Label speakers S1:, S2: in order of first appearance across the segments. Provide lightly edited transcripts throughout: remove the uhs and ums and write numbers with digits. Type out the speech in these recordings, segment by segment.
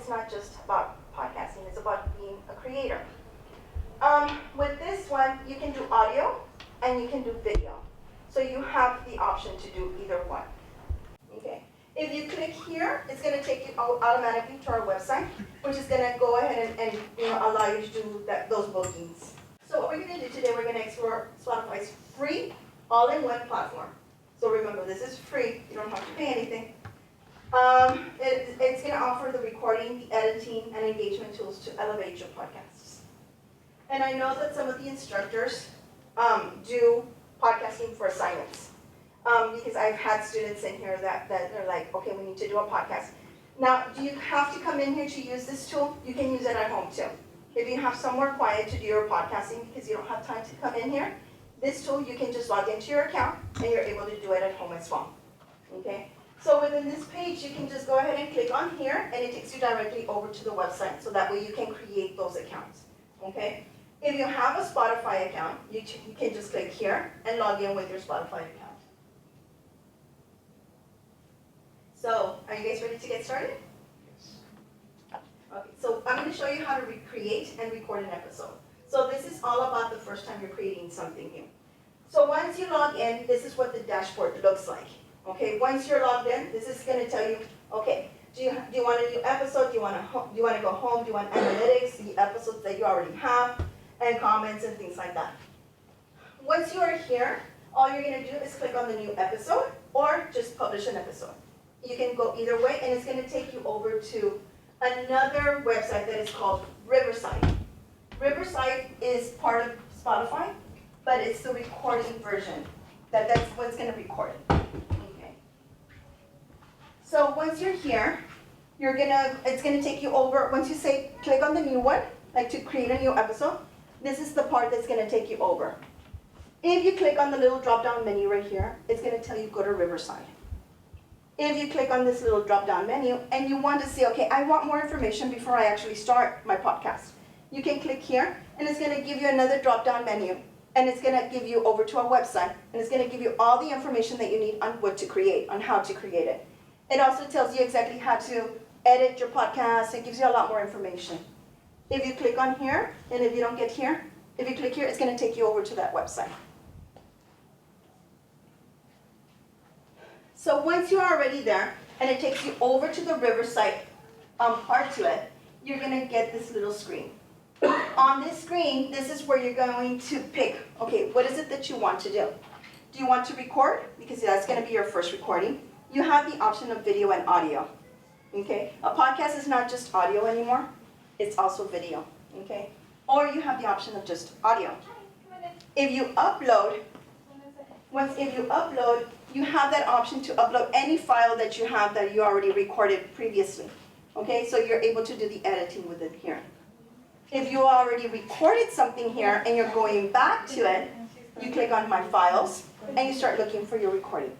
S1: it's not just about podcasting, it's about being a creator. With this one, you can do audio and you can do video. So you have the option to do either one. Okay. If you click here, it's going to take you automatically to our website, which is going to go ahead and allow you to do those bookings. So what we're going to do today, we're going to explore Spotify's free all-in-one platform. So remember, this is free. You don't have to pay anything. It's going to offer the recording, the editing, and engagement tools to elevate your podcasts. And I know that some of the instructors do podcasting for assignments. Because I've had students in here that they're like, okay, we need to do a podcast. Now, do you have to come in here to use this tool? You can use it at home too. If you have somewhere quiet to do your podcasting because you don't have time to come in here, this tool, you can just log into your account and you're able to do it at home as well. Okay? So within this page, you can just go ahead and click on here and it takes you directly over to the website so that way you can create those accounts. Okay? If you have a Spotify account, you can just click here and log in with your Spotify account. So, are you guys ready to get started? Yes. Okay, so I'm going to show you how to create and record an episode. So this is all about the first time you're creating something new. So once you log in, this is what the dashboard looks like. Okay, once you're logged in, this is going to tell you, okay, do you want a new episode? Do you want to go home? Do you want analytics, the episodes that you already have, and comments and things like that. Once you are here, all you're going to do is click on the new episode or just publish an episode. You can go either way, and it's going to take you over to another website that is called Riverside. Riverside is part of Spotify, but it's the recording version. That's what's going to record it. Okay. So once you're here, it's going to take you over. Once you say click on the new one, like to create a new episode, this is the part that's going to take you over. If you click on the little drop-down menu right here, it's going to tell you go to Riverside. If you click on this little drop-down menu and you want to see, okay, I want more information before I actually start my podcast, you can click here and it's going to give you another drop-down menu and it's going to give you over to our website and it's going to give you all the information that you need on what to create, on how to create it. It also tells you exactly how to edit your podcast. It gives you a lot more information. If you click on here and if you don't get here, if you click here, it's going to take you over to that website. So once you're already there, and it takes you over to the Riverside part to it, you're going to get this little screen. On this screen, this is where you're going to pick, okay, what is it that you want to do? Do you want to record? Because that's going to be your first recording. You have the option of video and audio. Okay? A podcast is not just audio anymore. It's also video. Okay? Or you have the option of just audio. If you upload, you have that option to upload any file that you have that you already recorded previously. Okay, so you're able to do the editing with it here. If you already recorded something here and you're going back to it, you click on My Files and you start looking for your recording.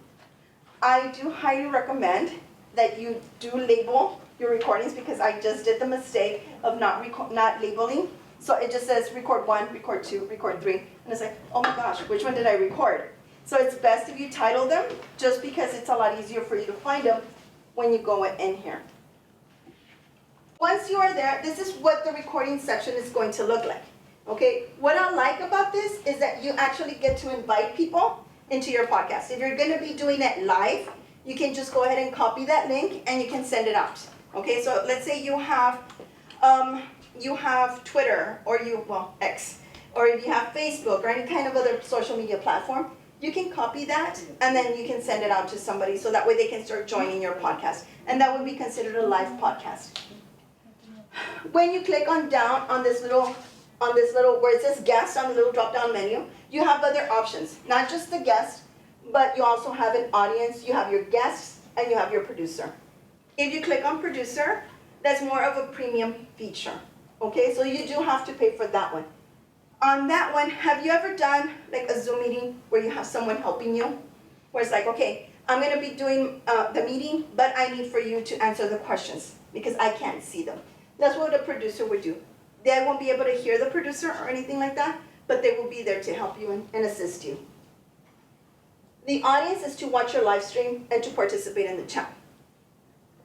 S1: I do highly recommend that you do label your recordings because I just did the mistake of not labeling. So it just says record 1, record 2, record 3, and it's like, oh my gosh, which one did I record? So it's best if you title them, just because it's a lot easier for you to find them when you go in here. Once you are there, this is what the recording section is going to look like. Okay, what I like about this is that you actually get to invite people into your podcast. If you're going to be doing it live, you can just go ahead and copy that link and you can send it out. Okay, so let's say you have Twitter or X, or if you have Facebook or any kind of other social media platform. You can copy that and then you can send it out to somebody so that way they can start joining your podcast. And that would be considered a live podcast. When you click on down on this little where it says guest on the little drop down menu, you have other options. Not just the guest, but you also have an audience. You have your guests and you have your producer. If you click on producer, that's more of a premium feature. Okay, so you do have to pay for that one. On that one, have you ever done like a Zoom meeting where you have someone helping you? Where it's like, okay, I'm going to be doing the meeting, but I need for you to answer the questions because I can't see them. That's what a producer would do. They won't be able to hear the producer or anything like that, but they will be there to help you and assist you. The audience is to watch your live stream and to participate in the chat.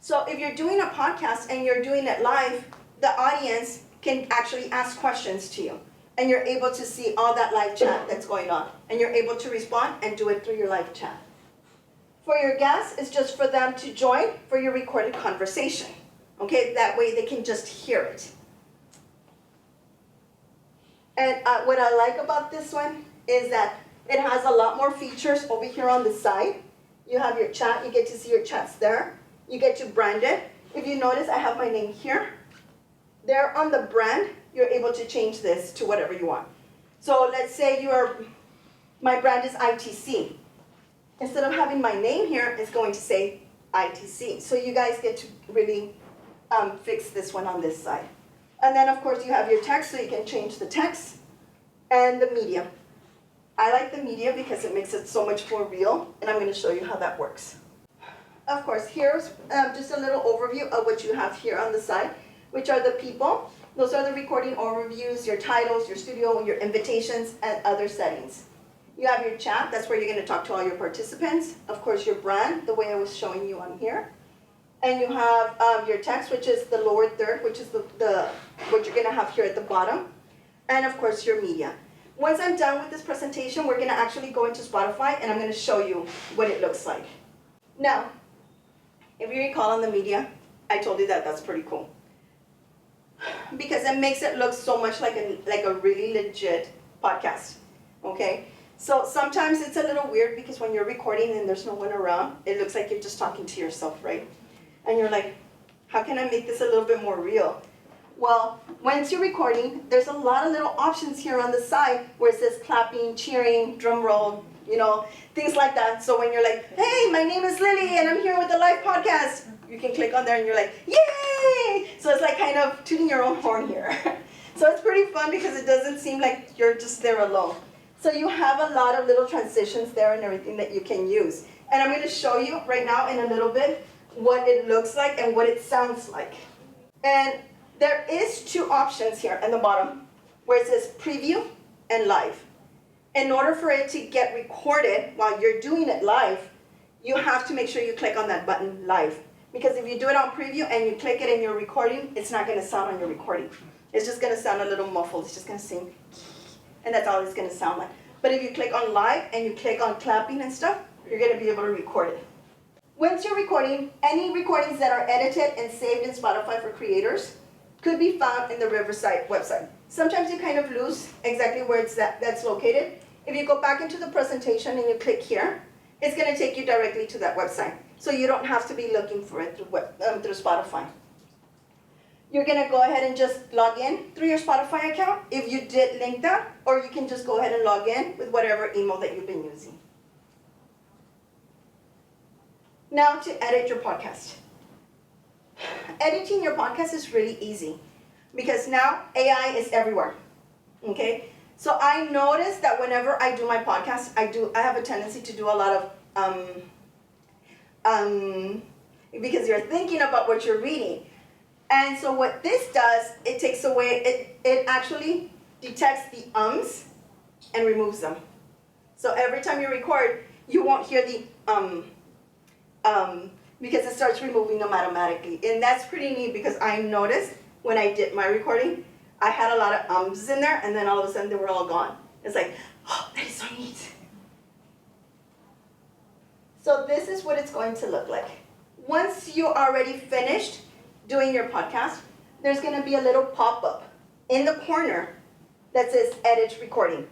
S1: So if you're doing a podcast and you're doing it live, the audience can actually ask questions to you. And you're able to see all that live chat that's going on. And you're able to respond and do it through your live chat. For your guests, it's just for them to join for your recorded conversation. Okay, that way they can just hear it. And what I like about this one is that it has a lot more features over here on the side. You have your chat, you get to see your chats there. You get to brand it. If you notice, I have my name here. There on the brand, you're able to change this to whatever you want. So let's say my brand is ITC. Instead of having my name here, it's going to say ITC. So you guys get to really fix this one on this side. And then, of course, you have your text, so you can change the text and the media. I like the media because it makes it so much more real, and I'm going to show you how that works. Of course, here's just a little overview of what you have here on the side, which are the people. Those are the recording overviews, your titles, your studio, your invitations, and other settings. You have your chat, that's where you're going to talk to all your participants. Of course, your brand, the way I was showing you on here. And you have your text, which is the lower third, which is what you're going to have here at the bottom. And of course, your media. Once I'm done with this presentation, we're going to actually go into Spotify, and I'm going to show you what it looks like. Now, if you recall on the media, I told you that that's pretty cool. Because it makes it look so much like a really legit podcast, okay? So sometimes it's a little weird because when you're recording and there's no one around, it looks like you're just talking to yourself, right? And you're like, how can I make this a little bit more real? Well, once you're recording, there's a lot of little options here on the side where it says clapping, cheering, drum roll, things like that. So when you're like, hey, my name is Lily and I'm here with the live podcast, you can click on there and you're like, yay! So it's like kind of tooting your own horn here. So it's pretty fun because it doesn't seem like you're just there alone. So you have a lot of little transitions there and everything that you can use. And I'm going to show you right now in a little bit what it looks like and what it sounds like. And there is two options here at the bottom where it says preview and live. In order for it to get recorded while you're doing it live, you have to make sure you click on that button live. Because if you do it on preview and you click it in your recording, it's not going to sound on your recording. It's just going to sound a little muffled. It's just going to sing, and that's all it's going to sound like. But if you click on live and you click on clapping and stuff, you're going to be able to record it. Once you're recording, any recordings that are edited and saved in Spotify for creators could be found in the Riverside website. Sometimes you kind of lose exactly where that's located. If you go back into the presentation and you click here, it's going to take you directly to that website. So you don't have to be looking for it through Spotify. You're going to go ahead and just log in through your Spotify account if you did link that, or you can just go ahead and log in with whatever email that you've been using. Now to edit your podcast. Editing your podcast is really easy because now AI is everywhere, okay? So I notice that whenever I do my podcast, I have a tendency to do a lot of, because you're thinking about what you're reading. And so what this does, it takes away, it actually detects the ums and removes them. So every time you record, you won't hear the because it starts removing them automatically. And that's pretty neat because I noticed when I did my recording, I had a lot of ums in there, and then all of a sudden they were all gone. It's like, oh, that is so neat. So this is what it's going to look like. Once you already finished doing your podcast, there's going to be a little pop-up in the corner that says Edit Recording.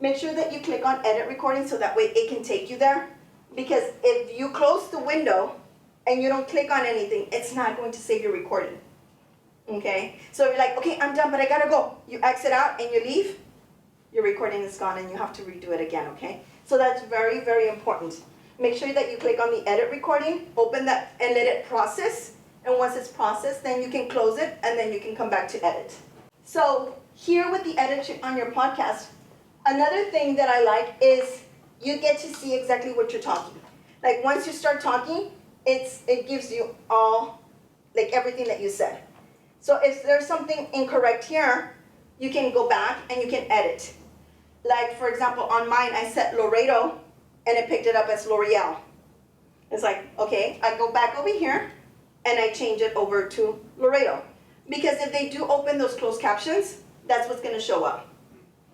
S1: Make sure that you click on Edit Recording so that way it can take you there. Because if you close the window and you don't click on anything, it's not going to save your recording. Okay? So you're like, okay, I'm done, but I gotta go. You exit out and you leave, your recording is gone and you have to redo it again, okay? So that's very, very important. Make sure that you click on the edit recording, open that and let it process. And once it's processed, then you can close it and then you can come back to edit. So here with the edit on your podcast, another thing that I like is you get to see exactly what you're talking. Like once you start talking, it gives you all, like everything that you said. So if there's something incorrect here, you can go back and you can edit. Like for example, on mine I set Laredo and it picked it up as L'Oreal. It's like, okay, I go back over here and I change it over to Laredo. Because if they do open those closed captions, that's what's gonna show up.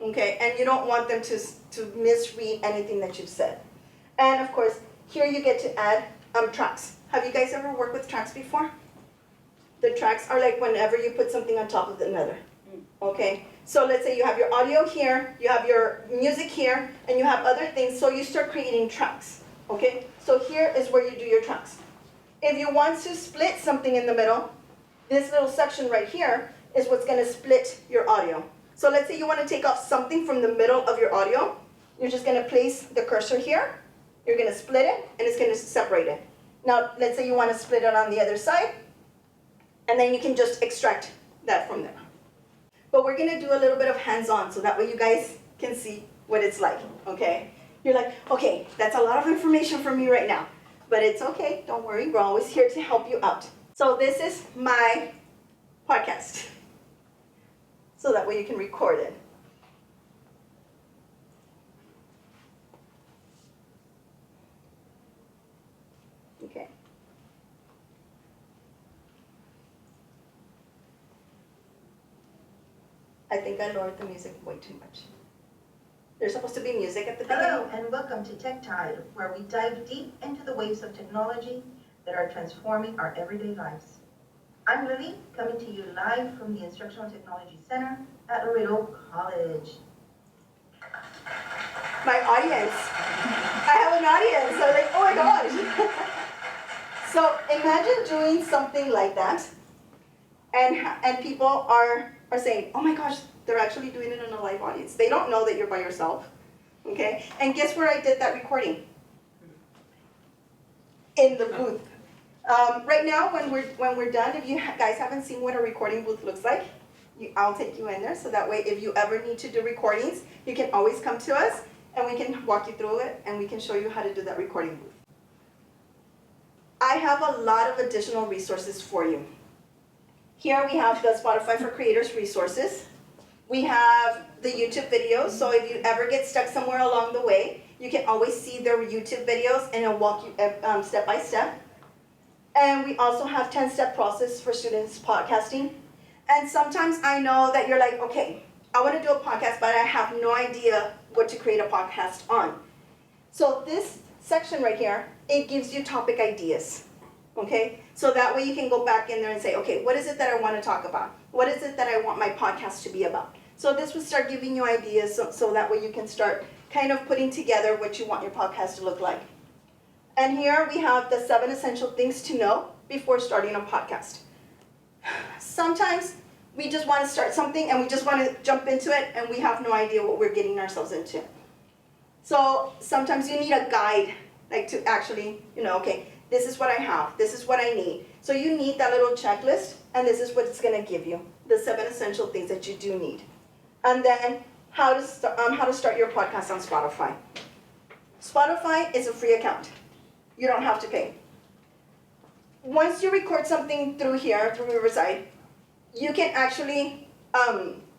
S1: Okay, and you don't want them to misread anything that you've said. And of course, here you get to add tracks. Have you guys ever worked with tracks before? The tracks are like whenever you put something on top of another. Okay, so let's say you have your audio here, you have your music here, and you have other things, so you start creating tracks. Okay, so here is where you do your tracks. If you want to split something in the middle, this little section right here is what's going to split your audio. So let's say you want to take off something from the middle of your audio. You're just going to place the cursor here. You're going to split it, and it's going to separate it. Now, let's say you want to split it on the other side, and then you can just extract that from there. But we're going to do a little bit of hands-on, so that way you guys can see what it's like, okay? You're like, okay, that's a lot of information for me right now. But it's okay, don't worry, we're always here to help you out. So this is my podcast. So that way you can record it. Okay. I think I lowered the music way too much. There's supposed to be music at the beginning.
S2: Hello and welcome to Tech Tide, where we dive deep into the waves of technology that are transforming our everyday lives. I'm Lily, coming to you live from the Instructional Technology Center at Laredo College.
S1: My audience. I have an audience. I'm like, oh my gosh. So imagine doing something like that, and people are saying, oh my gosh, they're actually doing it in a live audience. They don't know that you're by yourself, okay? And guess where I did that recording? In the booth. Right now, when we're done, if you guys haven't seen what a recording booth looks like, I'll take you in there, so that way if you ever need to do recordings, you can always come to us, and we can walk you through it, and we can show you how to do that recording booth. I have a lot of additional resources for you. Here we have the Spotify for Creators resources. We have the YouTube videos, so if you ever get stuck somewhere along the way, you can always see their YouTube videos and it'll walk you step by step. And we also have 10-step process for students podcasting. And sometimes I know that you're like, okay, I want to do a podcast, but I have no idea what to create a podcast on. So this section right here, it gives you topic ideas, okay? So that way you can go back in there and say, okay, what is it that I want to talk about? What is it that I want my podcast to be about? So this will start giving you ideas, so that way you can start kind of putting together what you want your podcast to look like. And here we have the 7 essential things to know before starting a podcast. Sometimes we just want to start something and we just want to jump into it and we have no idea what we're getting ourselves into. So sometimes you need a guide, like to actually, okay, this is what I have, this is what I need. So you need that little checklist, and this is what it's going to give you, the 7 essential things that you do need. And then how to start your podcast on Spotify. Spotify is a free account. You don't have to pay. Once you record something through here, through Riverside, you can actually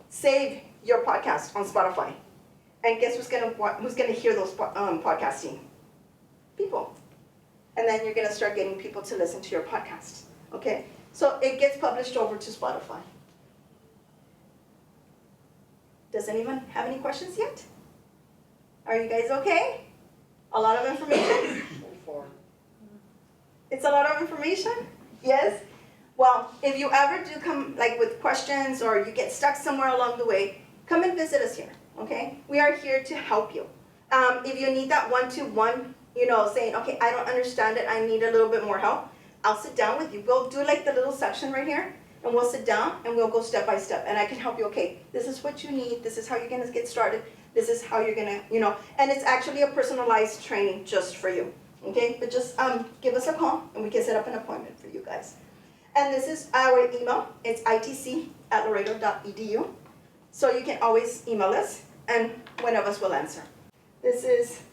S1: save your podcast on Spotify. And guess who's gonna hear those podcasting? People. And then you're gonna start getting people to listen to your podcast. Okay? So it gets published over to Spotify. Does anyone have any questions yet? Are you guys okay? A lot of information? It's a lot of information? Yes? Well, if you ever do come with questions or you get stuck somewhere along the way, come and visit us here, okay? We are here to help you. If you need that one-to-one, saying, okay, I don't understand it, I need a little bit more help, I'll sit down with you. We'll do the little section right here, and we'll sit down and we'll go step by step, and I can help you, okay, this is what you need, this is how you're gonna get started, this is how you're gonna, and it's actually a personalized training just for you, okay? But just give us a call and we can set up an appointment for you guys. And this is our email, it's itc@laredo.edu. So you can always email us and one of us will answer. This is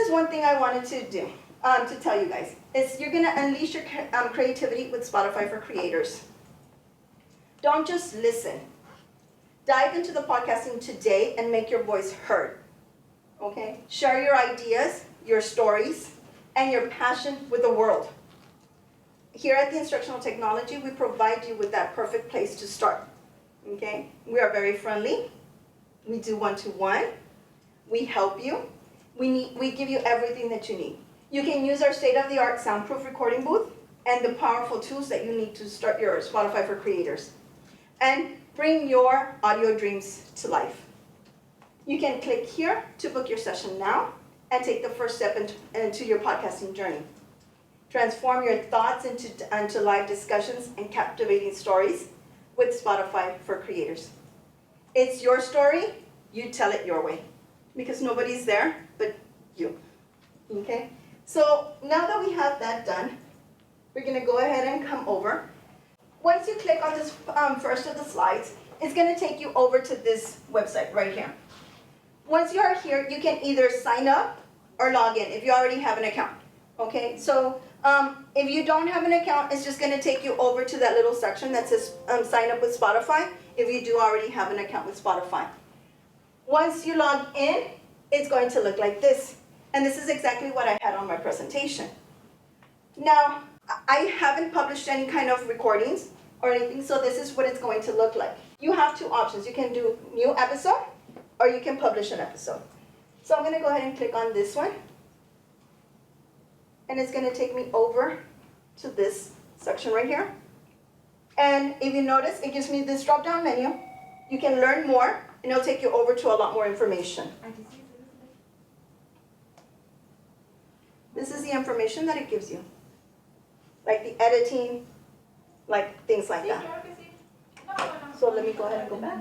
S1: one thing I wanted to do, to tell you guys. You're gonna unleash your creativity with Spotify for Creators. Don't just listen. Dive into the podcasting today and make your voice heard, okay? Share your ideas, your stories, and your passion with the world. Here at the Instructional Technology, we provide you with that perfect place to start, okay? We are very friendly. We do one-to-one. We help you. We give you everything that you need. You can use our state-of-the-art soundproof recording booth and the powerful tools that you need to start your Spotify for Creators. And bring your audio dreams to life. You can click here to book your session now and take the first step into your podcasting journey. Transform your thoughts into live discussions and captivating stories with Spotify for Creators. It's your story, you tell it your way, because nobody's there but you, okay? So now that we have that done, we're gonna go ahead and come over. Once you click on this first of the slides, it's gonna take you over to this website right here. Once you are here, you can either sign up or log in if you already have an account, okay? So if you don't have an account, it's just gonna take you over to that little section that says sign up with Spotify if you do already have an account with Spotify. Once you log in, it's going to look like this. And this is exactly what I had on my presentation. Now, I haven't published any kind of recordings or anything, so this is what it's going to look like. You have two options. You can do new episode, or you can publish an episode. So I'm gonna go ahead and click on this one. And it's gonna take me over to this section right here. And if you notice, it gives me this drop-down menu. You can learn more, and it'll take you over to a lot more information. This is the information that it gives you. Like the editing, like things like that. So let me go ahead and go back.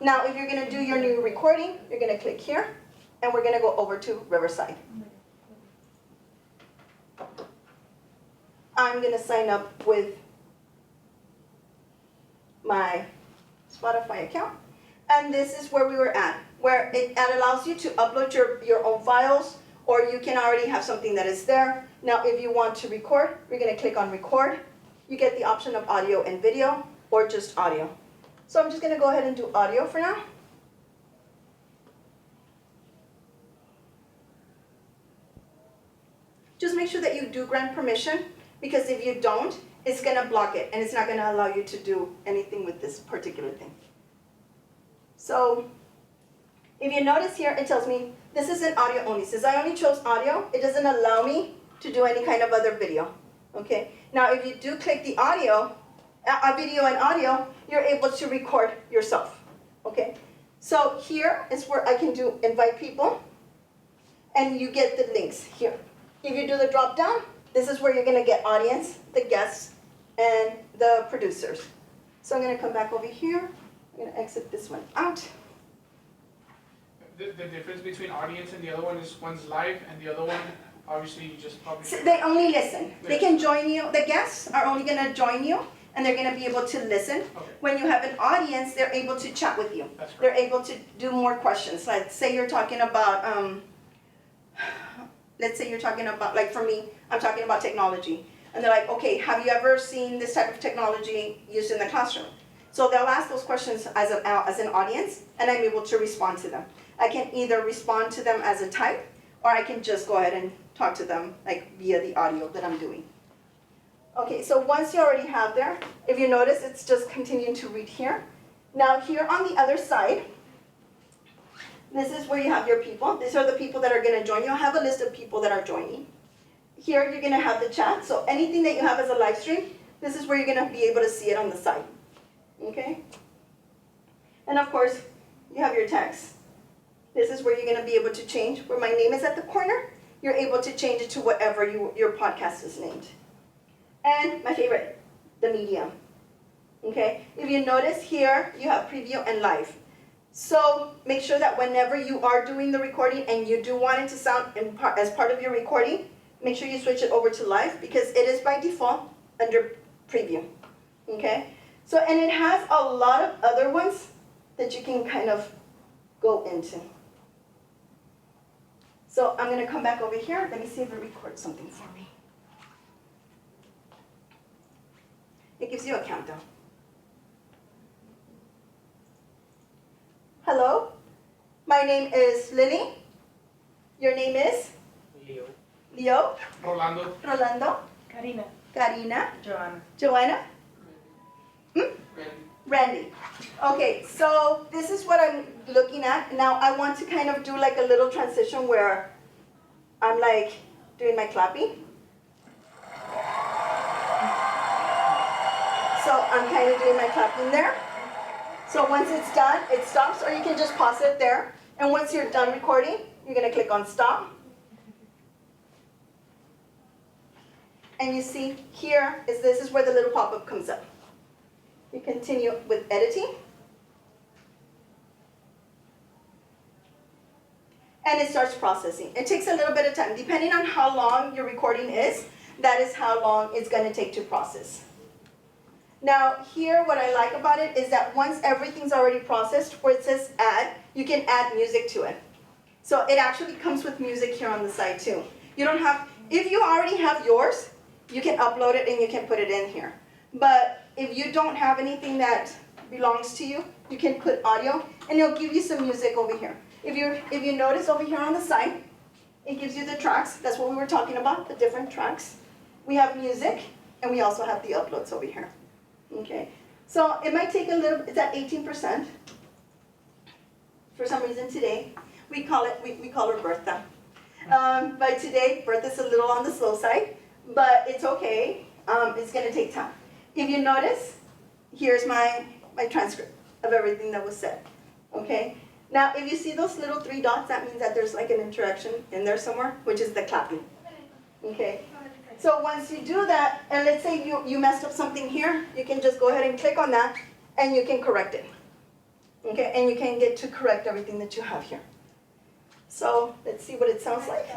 S1: Now, if you're gonna do your new recording, you're gonna click here, and we're gonna go over to Riverside. I'm gonna sign up with my Spotify account, and this is where we were at, where it allows you to upload your own files, or you can already have something that is there. Now, if you want to record, we're gonna click on record. You get the option of audio and video, or just audio. So I'm just gonna go ahead and do audio for now. Just make sure that you do grant permission, because if you don't, it's gonna block it, and it's not gonna allow you to do anything with this particular thing. So, if you notice here, it tells me this is an audio only. Since I only chose audio, it doesn't allow me to do any kind of other video, okay? Now, if you do click the audio, video and audio, you're able to record yourself, okay? So here is where I can do invite people, and you get the links here. If you do the drop down, this is where you're gonna get audience, the guests, and the producers. So I'm gonna come back over here. I'm gonna exit this one out.
S3: The difference between audience and the other one is one's live and the other one, obviously, you just publish
S1: So
S3: it.
S1: they only listen. They can join you. The guests are only gonna join you, and they're gonna be able to listen.
S3: Okay.
S1: When you have an audience, they're able to chat with you.
S3: That's
S1: They're
S3: correct.
S1: able to do more questions. Like, say you're talking about, let's say you're talking about, like for me, I'm talking about technology. And they're like, okay, have you ever seen this type of technology used in the classroom? So they'll ask those questions as an audience, and I'm able to respond to them. I can either respond to them as a type, or I can just go ahead and talk to them like via the audio that I'm doing. Okay, so once you already have there, if you notice, it's just continuing to read here. Now here on the other side, this is where you have your people. These are the people that are gonna join you. I'll have a list of people that are joining. Here you're gonna have the chat, so anything that you have as a live stream, this is where you're gonna be able to see it on the side, okay? And of course, you have your text. This is where you're gonna be able to change, where my name is at the corner, you're able to change it to whatever your podcast is named. And my favorite, the medium, okay? If you notice here, you have preview and live. So make sure that whenever you are doing the recording and you do want it to sound as part of your recording, make sure you switch it over to live, because it is by default under preview, okay? So, and it has a lot of other ones that you can kind of go into. So I'm gonna come back over here. Let me see if it records something for me. It gives you a countdown. Hello, my name is Lily. Your name is?
S3: Leo.
S1: Leo,
S3: Rolando.
S1: Rolando,
S4: Karina.
S1: Karina,
S4: Joanna.
S1: Joanna,
S3: Randy.
S1: Randy. Okay, so this is what I'm looking at. Now I want to kind of do like a little transition where I'm like doing my clapping. So I'm kind of doing my clapping there. So once it's done, it stops, or you can just pause it there. And once you're done recording, you're gonna click on stop. And you see here is this is where the little pop-up comes up. You continue with editing. And it starts processing. It takes a little bit of time. Depending on how long your recording is, that is how long it's gonna take to process. Now here, what I like about it is that once everything's already processed, where it says add, you can add music to it. So it actually comes with music here on the side too. You don't have, if you already have yours, you can upload it and you can put it in here. But if you don't have anything that belongs to you, you can put audio and it'll give you some music over here. If you notice over here on the side, it gives you the tracks. That's what we were talking about, the different tracks. We have music and we also have the uploads over here. Okay, so it might take a little, it's at 18%. For some reason today, we call her Bertha. But today, Bertha's a little on the slow side, but it's okay. It's gonna take time. If you notice, here's my transcript of everything that was said, okay? Now, if you see those little 3 dots, that means that there's like an interaction in there somewhere, which is the clapping, okay? So once you do that, and let's say you messed up something here, you can just go ahead and click on that, and you can correct it, okay? And you can get to correct everything that you have here. So let's see what it sounds like.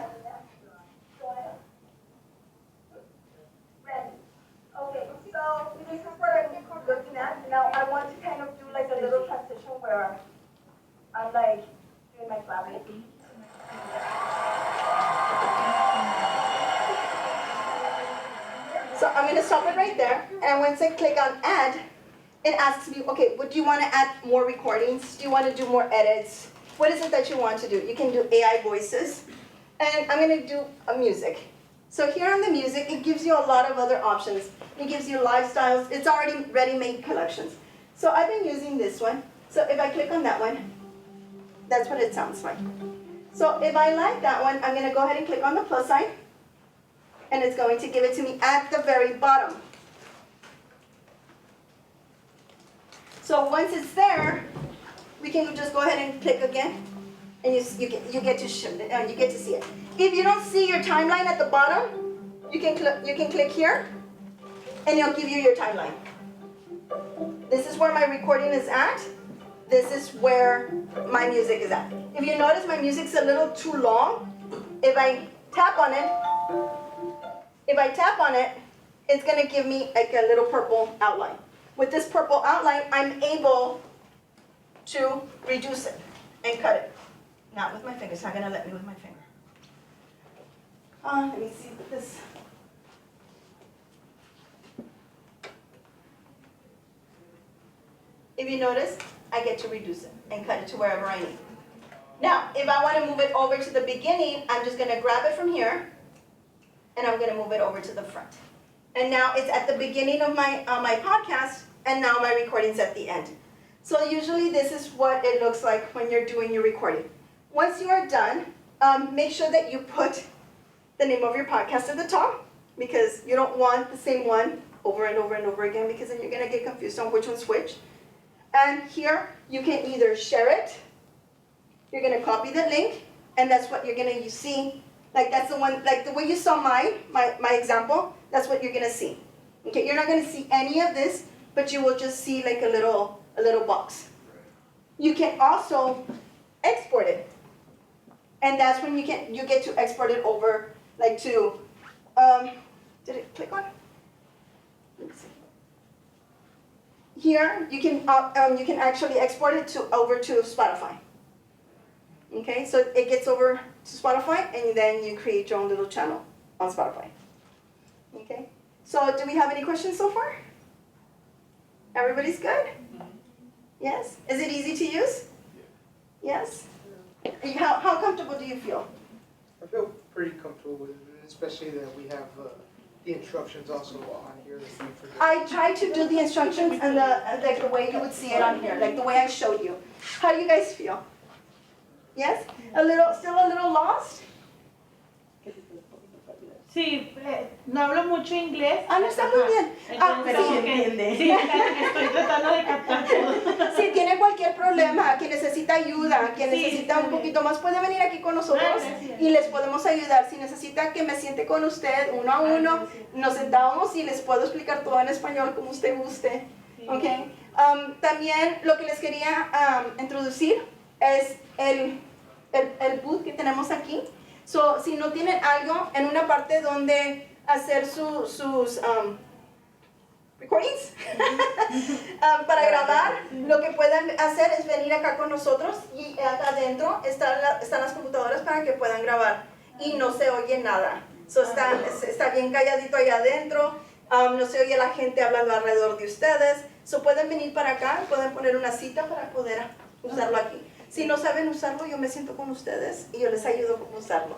S1: Okay, so this is what I'm looking at. Now I want to kind of do like a little transition where I'm like doing my clapping. So I'm going to stop it right there, and once I click on add, it asks me, okay, what do you want to add more recordings? Do you want to do more edits? What is it that you want to do? You can do AI voices, and I'm going to do a music. So here on the music, it gives you a lot of other options. It gives you lifestyles. It's already ready-made collections. So I've been using this one. So if I click on that one, that's what it sounds like. So if I like that one, I'm going to go ahead and click on the plus sign, and it's going to give it to me at the very bottom. So once it's there, we can just go ahead and click again, and you get to shift it, and you get to see it. If you don't see your timeline at the bottom, you can click here, and it'll give you your timeline. This is where my recording is at. This is where my music is at. If you notice, my music's a little too long. If I tap on it, it's gonna give me like a little purple outline. With this purple outline, I'm able to reduce it and cut it. Not with my finger, it's not gonna let me with my finger. Let me see with this. If you notice, I get to reduce it and cut it to wherever I need. Now, if I want to move it over to the beginning, I'm just going to grab it from here, and I'm going to move it over to the front. And now it's at the beginning of my podcast, and now my recording's at the end. So usually this is what it looks like when you're doing your recording. Once you are done, make sure that you put the name of your podcast at the top, because you don't want the same one over and over and over again, because then you're going to get confused on which one's which. And here, you can either share it, you're going to copy the link, and that's what you're going to see. Like that's the one, like the way you saw my example, that's what you're going to see. Okay, you're not going to see any of this, but you will just see like a little box. You can also export it. And that's when you get to export it over like to, did it click on? Let me see. Here, you can actually export it over to Spotify. Okay, so it gets over to Spotify, and then you create your own little channel on Spotify. Okay, so do we have any questions so far? Everybody's good? Yes? Is it easy to use? Yes? How comfortable do you feel?
S5: I feel
S4: pretty comfortable with it, especially that we have the instructions also on here that we forget.
S1: I tried to do the instructions and like the way you would see it on here, like the way I showed you. How do you guys feel? Yes? Still a little lost?
S5: Sí, no hablo mucho inglés.
S1: Ah, no, está muy bien.
S5: Entonces,
S1: Pero
S5: como que, sí, estoy tratando de captar todo.
S1: Si tiene cualquier problema, que necesita ayuda, que necesita un poquito más, puede venir aquí con nosotros y les podemos ayudar. Si necesita que me siente con usted uno a uno, nos sentamos y les puedo explicar todo en español como usted guste. Okay. También lo que les quería introducir es el booth que tenemos aquí. So, si no tienen algo en una parte donde hacer sus recordings para grabar, lo que pueden hacer es venir acá con nosotros y acá adentro están las computadoras para que puedan grabar y no se oye nada. So, está bien calladito allá adentro, no se oye la gente hablando alrededor de ustedes. So, pueden venir para acá, pueden poner una cita para poder usarlo aquí. Si no saben usarlo, yo me siento con ustedes y yo les ayudo a cómo usarlo.